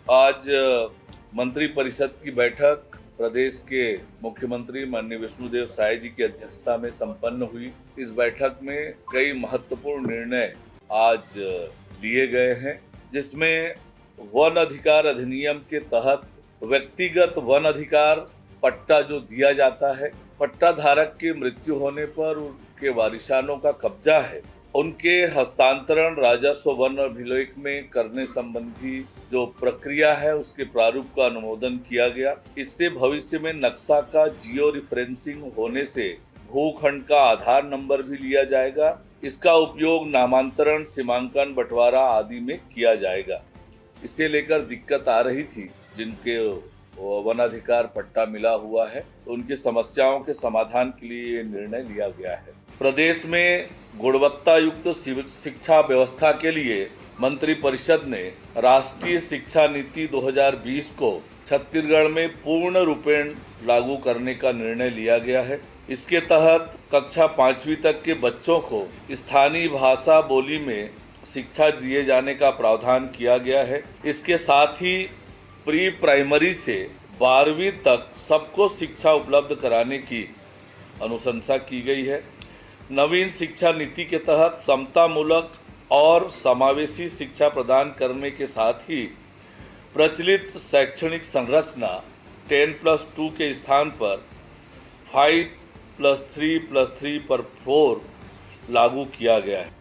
आज मंत्री परिषद की बैठक प्रदेश के मुख्यमंत्री माननीय विष्णुदेव साय जी की अध्यक्षता में संपन्न हुई। इस बैठक में कई महत्वपूर्ण निर्णय आज लिए गए हैं, जिसमें वन अधिकार अधिनियम के तहत व्यक्तिगत वन अधिकार पट्टा जो दिया जाता है, पट्टा धारक की मृत्यु होने पर उनके वारिसानों का कब्जा है, उनके हस्तांतरण राजस्व वन अभिलेख में करने संबंधी जो प्रक्रिया है उसके प्रारूप का अनुमोदन किया गया। इससे भविष्य में नक्शा का जियो रिफरेंसिंग होने से भूखंड का आधार नंबर भी लिया जाएगा। इसका उपयोग नामांतरण, सीमांकन, बंटवारा आदि में किया जाएगा। इसे लेकर दिक्कत आ रही थी, जिनके वनाधिकार पट्टा मिला हुआ है, तो उनकी समस्याओं के समाधान के लिए ये निर्णय लिया गया है। प्रदेश में गुणवत्ता युक्त शिक्षा व्यवस्था के लिए मंत्री परिषद ने राष्ट्रीय शिक्षा नीति 2020 को छत्तीसगढ़ में पूर्ण रूपेण लागू करने का निर्णय लिया गया है। इसके तहत कक्षा 5वीं तक के बच्चों को स्थानीय भाषा बोली में शिक्षा दिए जाने का प्रावधान किया गया है। इसके साथ ही प्री प्राइमरी से 12वीं तक सबको शिक्षा उपलब्ध कराने की अनुशंसा की गई है। नवीन शिक्षा नीति के तहत समतामूलक और समावेशी शिक्षा प्रदान करने के साथ ही प्रचलित शैक्षणिक संरचना 10+2 के स्थान पर 5+3+3 पर 4 लागू किया गया है।